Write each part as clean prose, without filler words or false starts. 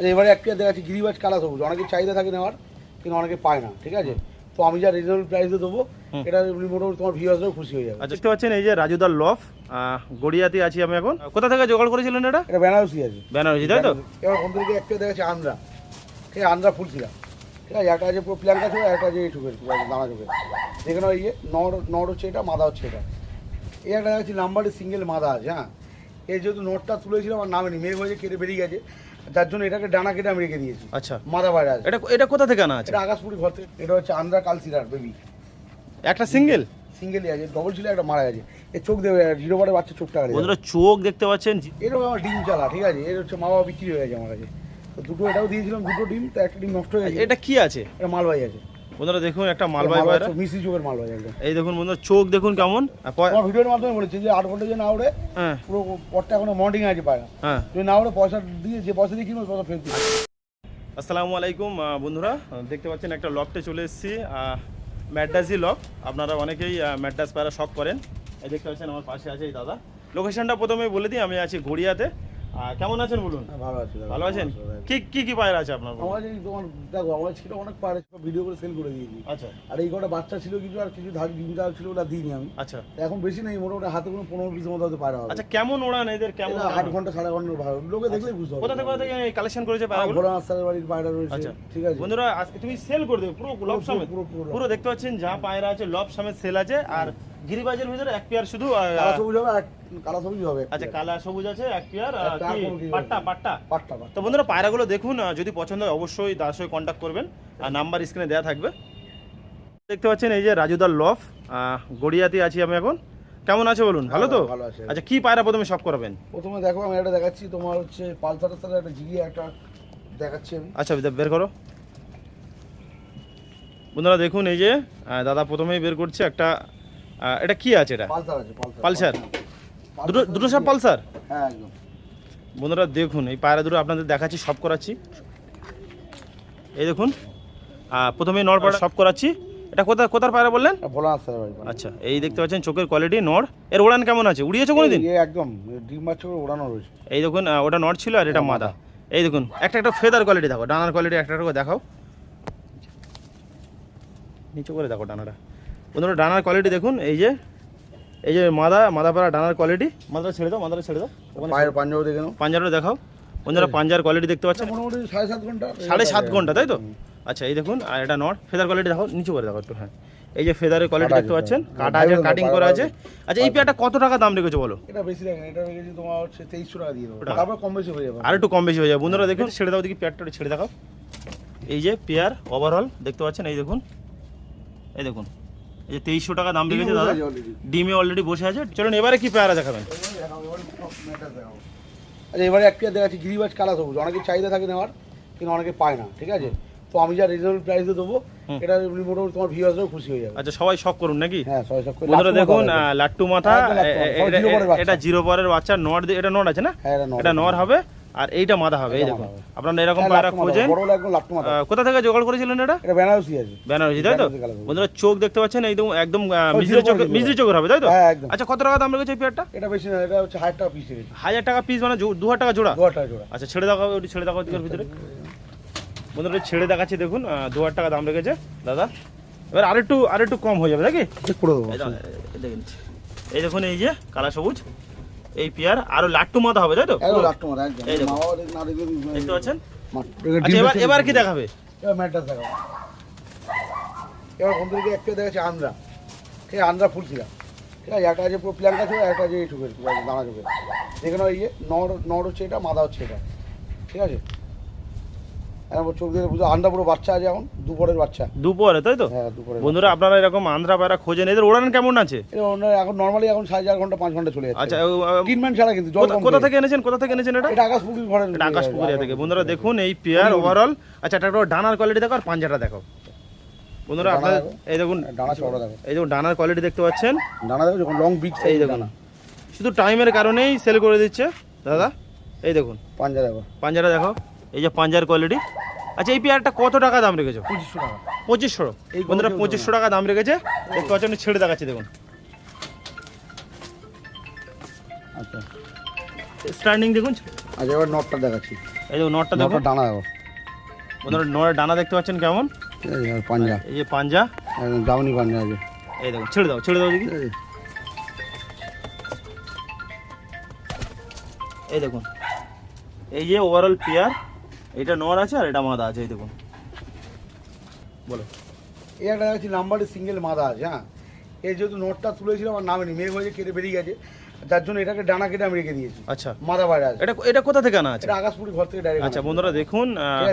আচ্ছা এবারে একটা দেখাচ্ছি গিরিবাজ কালা সবুজ, অনেকে চাহিদা থাকে নেওয়ার কিন্তু অনেকে পায় না, ঠিক আছে? তো আমি যা রিজনেবল প্রাইসে দেবো এটা মোটামুটি তোমার ভিউয়ার্সরাও খুশি হয়ে যাবে। আচ্ছা দেখতে পাচ্ছেন এই যে রাজুদার লফ, গড়িয়াতে আছি আমি এখন। কোথা থেকে জোগাড় করেছিলেন এটা? এটা বেনারসি আছে। বেনারসি তাই তো? এবার কোন থেকে একটা দেখাচ্ছি আন্দ্রা, ঠিক আছে? আন্দ্রা ফুলছিলাম, ঠিক আছে? একটা আছে পুরো প্ল্যাঙ্কা চোখের, একটা আছে এই চোখের দানা চোখের। যেখানে ওই যে নর হচ্ছে এটা, মাদা হচ্ছে এটা। এই একটা দেখাচ্ছি নাম্বারের সিঙ্গেল মাদা আছে। হ্যাঁ, এই যেহেতু নোটটা তুলেছিলাম আমার নামে মেঘ হয়েছে কেটে বেরিয়ে গেছে, যার জন্য এটাকে ডানা কেটে আমি রেখে দিয়েছি। আচ্ছা, মাদা বাইরে আছে। এটা কোথা থেকে আনা আছে? এটা আকাশপুরি ঘর থেকে। এটা হচ্ছে আন্দ্রা কালসিরার বেবি, একটা সিঙ্গেল সিঙ্গেলই আছে, ডবল ছিল একটা মারা গেছে। এর চোখ দেবে জিরো বারের বাচ্চা চোখটা হারিয়ে বন্ধুরা চোখ দেখতে পাচ্ছেন। এরকম আমার ডিম চালা, ঠিক আছে? এর হচ্ছে মা বাবা বিক্রি হয়ে গেছে আমার কাছে। তো দুটো এটাও দিয়েছিলাম, দুটো ডিম, তো একটা ডিম নষ্ট হয়ে গেছে। এটা কি আছে? এটা মালবাই আছে বন্ধুরা দেখুন একটা মালবাই পায়রা, মিষ্টি চোখের মালবাই একদম। এই দেখুন বন্ধুরা চোখ দেখুন কেমন। আমার ভিডিওর মাধ্যমে বলেছি যে 8 ঘন্টা যে না ওড়ে, হ্যাঁ পুরো পরটা এখনো মর্নিং আছে পায়রা, হ্যাঁ। যদি না ওড়ে পয়সা দিয়ে, যে পয়সা দিয়ে কিনবো পয়সা ফেরত দিই। আসসালামু আলাইকুম বন্ধুরা, দেখতে পাচ্ছেন একটা লফটে চলে এসেছি, ম্যাডাসি লফ। আপনারা অনেকেই ম্যাডাস পায়রা শখ করেন। এই দেখতে পাচ্ছেন আমার পাশে আছে এই দাদা। লোকেশনটা প্রথমে বলে দিই, আমি আছি গড়িয়াতে। কেমন আছেন বলুন? ভালো আছে, ভালো আছেন? কি কি পায়রা আছে আপনার? আমার কাছে তোমার দেখো, আমার ছিল অনেক পায়রা, ভিডিও করে সেল করে দিয়েছি। আচ্ছা, আর এই কটা বাচ্চা ছিল কিছু, আর কিছু ধার ডিম চাল ছিল, ওটা দিইনি আমি। আচ্ছা, এখন বেশি নেই, মোটামুটি হাতে কোনো 15-20 মতো হয়তো পায়রা হবে। আচ্ছা। কেমন ওড়ান এদের? কেমন 8 ঘন্টা 8.5 ঘন্টা ভালো, লোকে দেখলেই বুঝতে হবে। কোথা থেকে কালেকশন করেছে পায়রাগুলো? ভোলা আস্তারের বাড়ির পায়রা রয়েছে। আচ্ছা ঠিক আছে বন্ধুরা, আজকে তুমি সেল করে দেবে পুরো লব সমেত? পুরো দেখতে পাচ্ছেন যা পায়রা আছে লব সমেত সেল আছে। আর গিরিবাজের ভিতরে এক পেয়ার শুধু কালা সবুজ হবে, আর কালা সবুজ হবে। আচ্ছা, কালা সবুজ আছে এক পেয়ার, কি পাট্টা পাট্টা পাট্টা। তো বন্ধুরা পায়রাগুলো দেখুন, যদি পছন্দ হয় অবশ্যই তার সঙ্গে কন্ট্যাক্ট করবেন, আর নাম্বার স্ক্রিনে দেওয়া থাকবে। দেখতে পাচ্ছেন এই যে রাজুদার লফ, গড়িয়াতে আছি আমি এখন। কেমন আছে বলুন? ভালো তো? ভালো আছে। আচ্ছা, কি পায়রা প্রথমে শখ করাবেন? প্রথমে দেখো আমি একটা দেখাচ্ছি, তোমার হচ্ছে পালসারের সাথে একটা জিগিয়ে একটা দেখাচ্ছি আমি। আচ্ছা বের করো বন্ধুরা, দেখুন এই যে দাদা প্রথমেই বের করছে একটা। এটা কি আছে? এটা পালসার আছে, পালসার। দুটো সব পালসার? হ্যাঁ একদম। বন্ধুরা দেখুন এই পায়রা দুটো আপনাদের দেখাচ্ছি, সব করাচ্ছি। এই দেখুন প্রথমে নর পায়রা সব করাচ্ছি। এটা কোথার পায়রা বললেন? ভোলা আস্তারের বাড়ি। আচ্ছা, এই দেখতে পাচ্ছেন চোখের কোয়ালিটি নর। এর ওড়ান কেমন আছে? উড়িয়েছে কোনোদিন? একদম ডিম বাচ্চা করে ওড়ানো রয়েছে। এই দেখুন ওটা নর ছিল আর এটা মাদা। এই দেখুন একটা ফেদার কোয়ালিটি দেখো, ডানার কোয়ালিটি একটা করে দেখাও, নিচে করে দেখো ডানাটা। বন্ধুরা ডানার কোয়ালিটি দেখুন, এই যে মাদা পাড়া ডানার কোয়ালিটি। মাদাটা ছেড়ে দাও, পায়ের পাঞ্জাও দেখে নাও, পাঞ্জাটা দেখাও। বন্ধুরা পাঞ্জার কোয়ালিটি দেখতে পাচ্ছেন, মোটামুটি 7.5 ঘন্টা। 7.5 ঘন্টা তাই তো? আচ্ছা, এই দেখুন আর এটা নট। ফেদার কোয়ালিটি দেখো, নিচে করে দেখো একটু। হ্যাঁ, এই যে ফেদারের কোয়ালিটি দেখতে পাচ্ছেন, কাটা আছে, কাটিং করা আছে। আচ্ছা, এই পেয়ারটা কত টাকা দাম রেখেছো বলো? এটা বেশি লাগে, এটা রেখেছি তোমার হচ্ছে 2300 টাকা দিয়ে দেবো, তারপর কম বেশি হয়ে যাবে। আর একটু কম বেশি হয়ে যাবে। বন্ধুরা দেখুন, ছেড়ে দাও দেখি পেয়ারটা, ছেড়ে দেখাও। এই যে পেয়ার ওভারঅল দেখতে পাচ্ছেন, এই দেখুন এই যে 2300 টাকা দাম রেখেছে দাদা। ডিমে অলরেডি বসে আছে। চলুন এবারে কি পেয়ারা দেখাবেন? আচ্ছা এবারে একটা দেখাচ্ছি গিরিবাজ কালা সবুজ, অনেকে চাহিদা থাকে নেওয়ার কিন্তু অনেকে পায় না, ঠিক আছে? তো আমি যা রিজনেবল প্রাইসে দেবো এটা মোটামুটি তোমার ভিউয়ার্সরাও খুশি হয়ে যাবে। আচ্ছা, সবাই শখ করুন নাকি? হ্যাঁ সবাই শখ করে। বন্ধুরা দেখুন লাট্টু মাথা, এটা জিরো পারের বাচ্চা নর। এটা নর আছে না? এটা নর হবে, আর এইটা মাদা হবে। এই দেখুন আপনারা এরকম পায়রা খোঁজেন। কোথা থেকে জোগাড় করেছিলেন এটা? এটা বেনারসি আছে। বেনারসি তাই তো? বন্ধুরা চোখ দেখতে পাচ্ছেন একদম মিজরি চোখের হবে তাই তো? আচ্ছা, কত টাকা দাম রেখেছে এই পেয়ারটা? এটা বেশি না, এটা হচ্ছে 1000 টাকা পিস রেখেছে। 1000 টাকা পিস মানে 2000 টাকা জোড়া? 2000 টাকা জোড়া। আচ্ছা, ছেড়ে দেখাও, ওটি ছেড়ে দেখাও দিকের ভিতরে। বন্ধুরা ছেড়ে দেখাচ্ছি দেখুন, 2000 টাকা দাম রেখেছে দাদা। এবার আরেকটু কম হয়ে যাবে নাকি? চেক করে দেবো। দেখুন এই দেখুন, এই যে কালা সবুজ এই পেয়ার, আরো লাট্টু মাথা হবে তাই তো? লাট্টু মাথা একদম। এই দেখুন, মা বাবা না দেখলে দেখতে পাচ্ছেন। আচ্ছা এবার কি দেখাবে? এবার ম্যাট্রাস দেখাবো। এবার কোন থেকে একটা দেখাচ্ছি আন্দ্রা, ঠিক আছে? আন্দ্রা ফুলছিলাম, ঠিক আছে? একটা আছে পুরো প্ল্যাঙ্কা চোখের, একটা আছে এই চোখের দানা চোখের। যেখানে ওই যে নর হচ্ছে এটা, মাদা হচ্ছে এটা, ঠিক আছে? এখন চোখ দিয়ে বুঝো আন্দ্রা পুরো বাচ্চা আছে, এখন দুপুরের বাচ্চা। দুপুরে তাই তো? হ্যাঁ দুপুরে। বন্ধুরা আপনারা এরকম আন্ধ্রা পায়রা খোঁজেন, এদের ওড়ান কেমন আছে? এখন নর্মালি এখন 4.5 ঘন্টা 5 ঘন্টা চলে যাচ্ছে। আচ্ছা, ট্রিটমেন্ট ছাড়া কিন্তু। জল কোথা থেকে এনেছেন এটা? এটা আকাশপুকুর ঘরের, এটা আকাশপুকুরিয়া থেকে। বন্ধুরা দেখুন এই পেয়ার ওভারঅল। আচ্ছা, একটা ডানার কোয়ালিটি দেখো আর পাঞ্জাটা দেখো। বন্ধুরা আপনারা এই দেখুন ডানা চওড়া দেখো, এই দেখুন ডানার কোয়ালিটি দেখতে পাচ্ছেন। ডানা দেখো যখন লং বিগ সাইজ। এই দেখুন শুধু টাইমের কারণেই সেল করে দিচ্ছে দাদা। এই দেখুন পাঞ্জা দেখো, পাঞ্জাটা দেখো, এই যে পাঞ্জার কোয়ালিটি। আচ্ছা, এই পেয়ারটা কত টাকা দাম রেখেছো? 2500 টাকা। 2500? বন্ধুরা 2500 টাকা দাম রেখেছে। দেখতে পাচ্ছেন, ছেড়ে দেখাচ্ছি দেখুন। আচ্ছা স্ট্যান্ডিং দেখুন। আচ্ছা এবার নটটা দেখাচ্ছি। এই যে নটটা দেখো, নটটা ডানা দেখো, বন্ধুরা নরের ডানা দেখতে পাচ্ছেন কেমন, ঠিক আছে, আর পাঞ্জা এই যে পাঞ্জা, একদম জামনি পাঞ্জা আছে। এই দেখুন ছেড়ে দাও দেখি, এই এই দেখুন এই যে ওভারঅল পেয়ার, এটা নর আছে আর এটা মাদা আছে, এই দেখুন বলো। এই একটা দেখছি নাম্বারের সিঙ্গেল মাদা আছে। হ্যাঁ, এই যেহেতু নোটটা তুলেছিল আমার নামে নি, মেঘ হয়ে কেটে বেরিয়ে গেছে, যার জন্য এটাকে ডানা কেটে আমি রেখে দিয়েছি। আচ্ছা, মাদা বাইরে আছে। এটা কোথা থেকে আনা আছে? এটা আকাশপুরি ঘর থেকে ডাইরেক্ট। আচ্ছা বন্ধুরা দেখুন,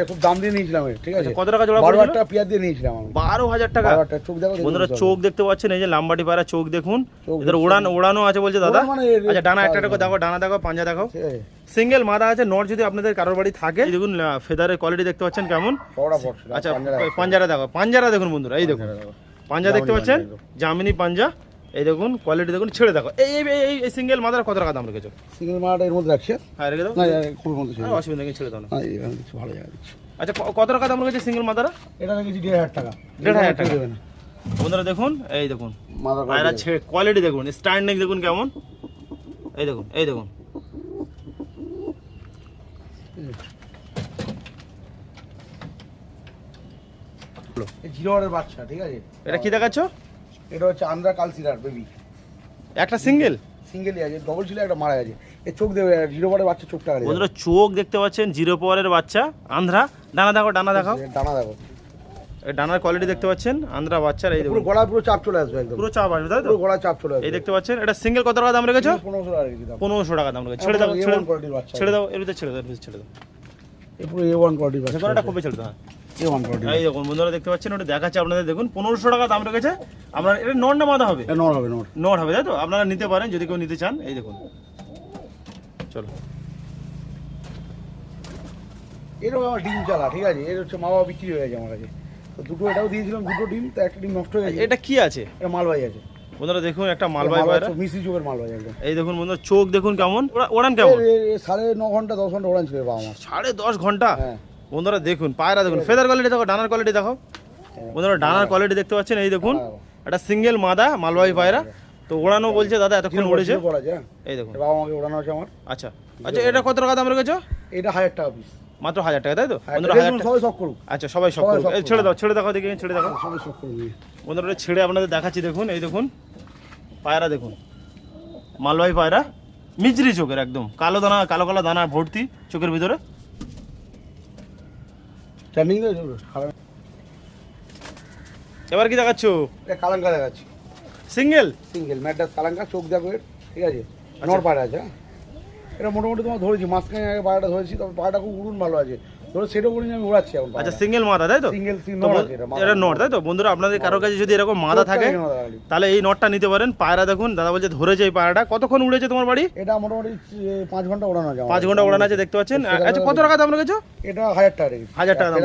খুব দাম দিয়ে নিয়েছিলাম এটা, ঠিক আছে। কত টাকা জোড়া 12,000 পড়েছিল? টাকা পেয়ার দিয়ে নিয়েছিলাম আমি। 12,000 টাকা। 12,000 টাকা। চোখ দেখো বন্ধুরা চোখ দেখতে পাচ্ছেন, এই যে লাম্বাটি পায়রা চোখ দেখুন, চোখ এদের ওড়ানো আছে বলছে দাদা। ওড়ানো মানে আচ্ছা ডানা একটা দেখো, ডানা দেখো, পাঞ্জা দেখো, ঠিক আছে, সিঙ্গেল মাদা আছে। নর যদি আপনাদের কারোর বাড়ি থাকে, এই দেখুন ফেদারের কোয়ালিটি দেখতে পাচ্ছেন কেমন। চওড়া পড়ছে। আচ্ছা পাঞ্জারা দেখুন বন্ধুরা, এই দেখুন পাঞ্জা দেখতে পাচ্ছেন, জামিনি পাঞ্জা, এই দেখুন কোয়ালিটি দেখুন, ছেড়ে দেখো। এই সিঙ্গেল মাদার কত টাকা দাম রেখেছো? সিঙ্গেল মাদাটা এর মধ্যে রাখছি। হ্যাঁ রেখে দাও, না খুব মধ্যে ছিল। অসুবিধা নেই, ছেড়ে দাও না। এইখানে কিছু ভালো জায়গা দিচ্ছি। আচ্ছা কত টাকা দাম রেখেছে সিঙ্গেল মাদারা? এটা রেখেছি 1,500 টাকা। 1,500 টাকা দেবে না বন্ধুরা দেখুন, এই দেখুন মাদা পায়রা ছেড়ে কোয়ালিটি দেখুন, স্ট্যান্ডিং দেখুন কেমন, এই দেখুন এই জিরোয়ারের বাচ্চা, ঠিক আছে। এটা কি দেখাচ্ছ? এটা হচ্ছে আন্দ্রা কালসিরার বেবি। একটা সিঙ্গেল সিঙ্গেলই আছে, ডবল ছিল, একটা মারা গেছে। এর চোখ দেবে, জিরোয়ারের বাচ্চা চোখটা কাটে। বন্ধুরা চোখ দেখতে পাচ্ছেন, জিরো পাওয়ারের বাচ্চা, আন্ধ্রা। ডানা দেখো, ডানা দেখো, এই ডানার কোয়ালিটি দেখতে পাচ্ছেন, আন্ধ্রা বাচ্চার, এই পুরো দেখুন গলা পুরো চাপ চলে আসবে, একদম পুরো চাপ আসবে তাই তো? পুরো গলা চাপ চলে আসবে। এই দেখতে পাচ্ছেন, এটা সিঙ্গেল কত টাকা দাম রেখেছো? 1500 টাকা রেখেছি দাম। 1500 টাকা দাম রেখেছো। ছেড়ে দাও, A1 কোয়ালিটির বাচ্চা। ছেড়ে দাও, এর ভিতরে ছেড়ে দাও। এই পুরো A1 কোয়ালিটির বাচ্চা। সেখানে কপি ছেড়ে দাও। A1 quality. এই দেখুন বন্ধুরা দেখতে পাচ্ছেন, ওটা দেখাচ্ছে আপনাদের, দেখুন 1500 টাকা দাম রেখেছে। আপনার এটা নর না মাদা হবে? এটা নর হবে, নর। নর হবে তাই তো? আপনারা নিতে পারেন যদি কেউ নিতে চান। এই দেখুন চলো, এরকম আমার ডিম চালা, ঠিক আছে। এর হচ্ছে মা বাবা বিক্রি হয়ে গেছে আমার কাছে, তো দুটো এটাও দিয়েছিলাম, দুটো ডিম, তো একটা ডিম নষ্ট হয়ে গেছে। এটা কি আছে? এটা মালবাই আছে বন্ধুরা দেখুন, একটা মালবাই পায়রা, মিষ্টি চোখের মালবাই একদম। এই দেখুন বন্ধুরা চোখ দেখুন কেমন, ওড়ান কেমন, 9.5 ঘন্টা 10 ঘন্টা ওড়ান ছিল বাবা আমার। 10.5 ঘন্টা। হ্যাঁ, বন্ধুরা দেখুন পায়রা দেখুন, ফেদার কোয়ালিটি দেখো, ডানার কোয়ালিটি দেখো। বন্ধুরা ডানার কোয়ালিটি দেখতে পাচ্ছেন, এই দেখুন একটা সিঙ্গেল মাদা মালবাই পায়রা, তো ওড়ানো বলছে দাদা এতক্ষণ উড়েছে। এই দেখুন বাবা আমাকে ওড়ানো আছে আমার। আচ্ছা এটা কত টাকা দাম রেখেছো? এটা 1000 টাকা পিস, মাত্র 1000 টাকা তাই তো? বন্ধুরা 1000 টাকা। সবাই শখ করুক। আচ্ছা সবাই সব করুক। এই ছেড়ে দাও দেখি, ছেড়ে দেখো সবাই শখ করুক। বন্ধুরা, ছেড়ে আপনাদের দেখাচ্ছি, দেখুন এই দেখুন পায়রা দেখুন, মালবাই পায়রা, মিজরি চোখের, একদম কালো দানা ভর্তি চোখের ভিতরে। ট্রেনিং দে এবার কি দেখাচ্ছ? এটা কালাঙ্কা দেখাচ্ছি, সিঙ্গেল ম্যাড্রাস কালাঙ্কা, চোখ দেখো এর, ঠিক আছে। নর পায়রা আছে। হ্যাঁ, এটা মোটামুটি তোমার ধরেছি, মাঝখানে আগে পায়রাটা ধরেছি, তবে পায়রাটা খুব উড়ুন ভালো আছে, ধরো সেটা করে আমি উড়াচ্ছি এখন। আচ্ছা সিঙ্গেল মাদা তাই তো? সিঙ্গেল তো নর আছে এটা নট তাই তো? বন্ধুরা আপনাদের কারোর কাছে যদি এরকম মাদা থাকে তাহলে এই নটটা নিতে পারেন। পায়রা দেখুন, দাদা বলছে ধরেছে এই পায়রাটা। কতক্ষণ উড়েছে তোমার বাড়ি? এটা মোটামুটি 5 ঘন্টা ওড়ানো আছে। 5 ঘন্টা ওড়ানো আছে দেখতে পাচ্ছেন। আচ্ছা কত টাকা দাম রেখেছো? এটা 1000 টাকা রেখেছি। 1000 টাকা দাম।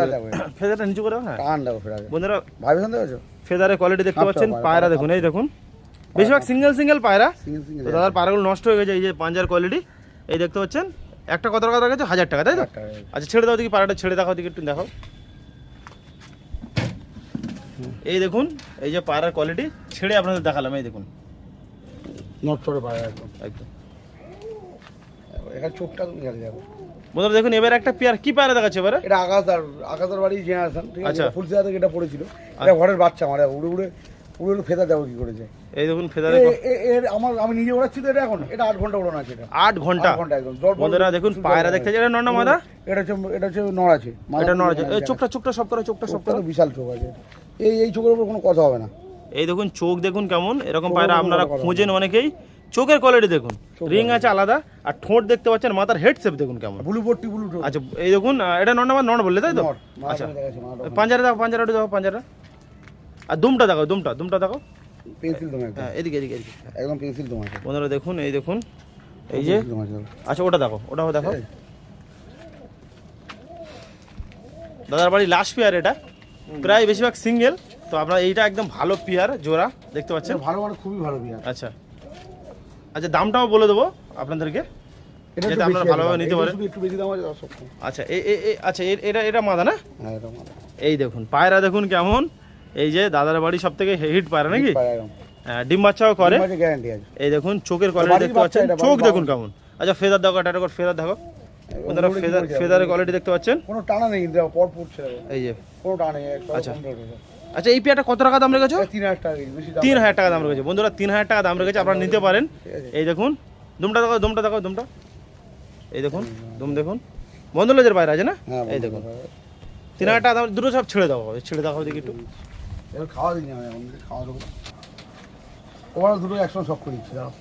ফেদারটা নিচু করে, হ্যাঁ টান দেখো ফেরা বন্ধুরা, ভাইবেশন দেখো, ফেদারের কোয়ালিটি দেখতে পাচ্ছেন, পায়রা দেখুন, এই দেখুন বেশিরভাগ সিঙ্গেল পায়রা। তো দাদার পায়রাগুলো নষ্ট হয়ে গেছে, এই যে পাঞ্জার কোয়ালিটি এই দেখতে পাচ্ছেন। একটা কত টাকা রেখেছো? 1000 টাকা তাই তো? আচ্ছা ছেড়ে দাও দেখি, পায়রাটা ছেড়ে দেখাও দেখি, একটু দেখো। এই দেখুন এই যে পায়রার কোয়ালিটি, ছেড়ে আপনাদের দেখালাম, এই দেখুন নট করে পায়রা একদম। একদম। এখানে চোখটা তুমি গেলে যাবো। বন্ধুরা দেখুন এবার একটা পেয়ার, কি পায়রা দেখাচ্ছে এবারে? এটা আকাশদার বাড়ি জেনারেশন, ঠিক আছে। আচ্ছা। ফুলসিয়া থেকে এটা পড়েছিল, এটা ঘরের বাচ্চা আমার, উড়ে ফেদা দেবো কি করেছে। এই দেখুন ফেদারে, আমি নিজে ওড়াচ্ছি তো, এটা 8 ঘন্টা ওড়ানো আছে। এটা 8 ঘন্টা একদম। বন্ধুরা দেখুন পায়রা দেখতে এটা নর না মাদা? এটা হচ্ছে নর আছে, এটা নর আছে। এই চোখটা সব করে, চোখটা সব করে, বিশাল চোখ আছে। এই চোখের উপর কোনো কথা হবে না। এই দেখুন চোখ দেখুন কেমন, এরকম পায়রা আপনারা খোঁজেন অনেকেই। চোখের কোয়ালিটি দেখুন, রিং আছে আলাদা, আর ঠোঁট দেখতে পাচ্ছেন, মাথার হেড শেপ দেখুন কেমন, ব্লু পট্টি ব্লু। আচ্ছা এই দেখুন এটা নর না মাদা? নর বললে তাই তো? আচ্ছা পাঞ্জারা দেখো, পাঞ্জারা। আর দুমটা দেখো, দুমটা দেখো, পেন্সিল তোমার এদিকে একদম পেন্সিল তোমার। বন্ধুরা দেখুন এই দেখুন এই যে, আচ্ছা ওটা দেখো, দেখো দাদার বাড়ি লাস্ট পেয়ার, এটা প্রায় বেশিরভাগ সিঙ্গেল। তো আপনারা এইটা একদম ভালো পেয়ার জোড়া দেখতে পাচ্ছেন, ভালো মানে খুবই ভালো পেয়ার। আচ্ছা দামটাও বলে দেবো আপনাদেরকে, এটা আপনারা ভালোভাবে নিতে পারেন। একটু বেশি দাম আছে। আচ্ছা আচ্ছা এটা মাদা না? হ্যাঁ এটা মাদা। এই দেখুন পায়রা দেখুন কেমন, এই যে দাদার বাড়ি সব থেকে হিট পায়রা নাকি? ডিম বাচ্চাও করে, গ্যারান্টি আছে। এই দেখুন চোখের কোয়ালিটি দেখতে পাচ্ছেন, চোখ দেখুন কেমন। আচ্ছা ফেদার দেখো, ফেদার দেখো, বন্ধুরা ফেদারের কোয়ালিটি দেখতে পাচ্ছেন, কোনো টানা নেই কিন্তু পর পড়ছে, এই যে কোনো টানা নেই। আচ্ছা। আচ্ছা এই পেয়ারটা কত টাকা দাম রেখেছো? 3000 টাকা কেজি, বেশি দাম 3000 টাকা দাম রেখেছে বন্ধুরা, 3000 টাকা দাম রেখেছে, আপনারা নিতে পারেন। ঠিক আছে। এই দেখুন দুমটা দেখো, দুমটা দেখো, দুমটা এই দেখুন, দুম দেখুন, বন্ধ লেজের বাইরে আছে না, হ্যাঁ, এই দেখুন 3000 টাকা দাম। দুটো সব ছেড়ে দেওয়া হবে, ছেড়ে দেওয়া হবে দেখি একটু। এবার খাওয়া দিই না, এখন খাওয়া দেবো। ওরা দুটো একসঙ্গে সব করে দিচ্ছি, দাঁড়াও।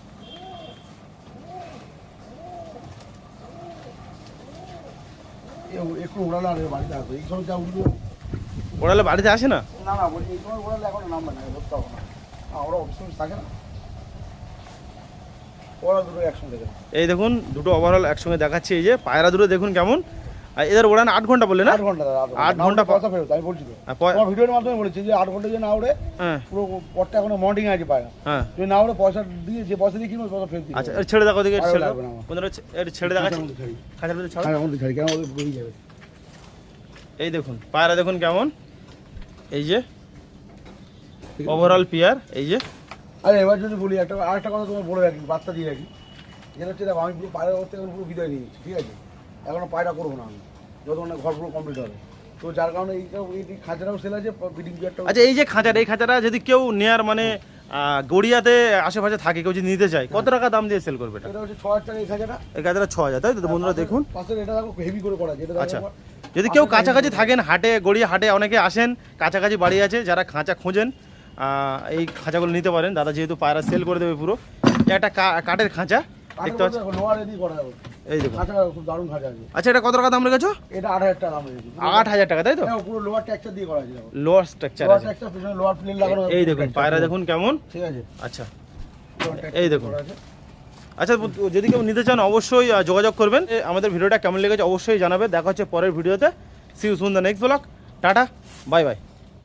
একটু ওড়ালে আর বাড়িতে আসবে, এই সময় যা উঠবে। ওড়ালে বাড়িতে আসে না? না না, বলছি এই সময় ওড়ালে এখন নামবে না, ধরতে হবে না। ওরা অফিস থাকে না, ওরা দুটো একসঙ্গে দেখে। এই দেখুন দুটো ওভারঅল একসঙ্গে দেখাচ্ছি, এই যে পায়রা দুটো দেখুন কেমন। আর এদের ওড়ান 8 ঘন্টা বললে না? 8 ঘন্টা দাদা, 8 ঘন্টা কথা ফেরত, আমি বলছি তো। আমার ভিডিওর মাধ্যমে বলেছি যে 8 ঘন্টা যে না ওড়ে, হ্যাঁ পুরো পরটা এখনো মর্নিং আছে পায়রা, হ্যাঁ। যদি না ওড়ে পয়সা দিয়ে, যে পয়সা দিয়ে কিনবো পয়সা ফেরত দিই। আচ্ছা ছেড়ে দেখো দেখি, পায়রা ছেড়ে লাগবে না আমার। বন্ধুরা ছেড়ে দেখাচ্ছি, খাঁচার ভিতরে ছাড়ো। হ্যাঁ, আমাদের ছাড়ি, কেন ওদের বেরিয়ে যাবে। এই দেখুন পায়রা দেখুন কেমন, এই যে ওভারঅল পেয়ার, এই যে আরে এবার যদি বলি আরেকটা কথা তোমার বলে রাখি, বার্তা দিয়ে রাখি, যেটা হচ্ছে দেখো আমি পুরো পায়রা করতে এখন পুরো বিদায় নিয়েছি, ঠিক আছে? এখনো পায়রা করবো না আমি, যতক্ষণ না ঘর পুরো কমপ্লিট হবে। তো যার কারণে এই খাঁচাটাও সেল আছে, ব্রিডিং পেয়ারটাও। আচ্ছা এই যে খাঁচাটা, এই খাঁচাটা যদি কেউ নেয়ার মানে গড়িয়াতে আশেপাশে থাকে, কেউ যদি নিতে চায় কত টাকা দাম দিয়ে সেল করবে এটা? এটা হচ্ছে 6000 টাকা এই খাঁচাটা। এই খাঁচাটা 6000, তাই তো বন্ধুরা দেখুন। পাশের এটা দেখো হেভি করে করা আছে, এটা আচ্ছা দেখো। যদি কেউ কাছাকাছি থাকেন, হাটে গড়িয়া হাটে অনেকে আসেন, কাছাকাছি বাড়ি আছে, যারা খাঁচা খোঁজেন এই খাঁচাগুলো নিতে পারেন। দাদা যেহেতু পায়রা সেল করে দেবে পুরো, এটা একটা কাঠের খাঁচা দেখতে পাচ্ছেন, লোয়ার রেডি করা যাবে, এই দেখুন। খাঁচাটা খুব দারুণ খাঁচা আছে। আচ্ছা এটা কত টাকা দাম রেখেছো? এটা 8000 টাকা দাম রেখেছি। 8000 টাকা, তাই তো? দেখো পুরো লোয়ার টেক্সচার দিয়ে করা আছে, দেখো লোয়ার স্ট্রাকচার লোয়ার আছে, টেক্সচার, পিছনে লোয়ার প্লেন লাগানো আছে। এই দেখুন পায়রা দেখুন কেমন, ঠিক আছে। আচ্ছা লোয়ার texture এই দেখুন। করা আছে। আচ্ছা যদি কেউ নিতে চান অবশ্যই যোগাযোগ করবেন। আমাদের ভিডিওটা কেমন লেগেছে অবশ্যই জানাবে। দেখা হচ্ছে পরের ভিডিওতে। See you soon the next blog. Tata, bye by.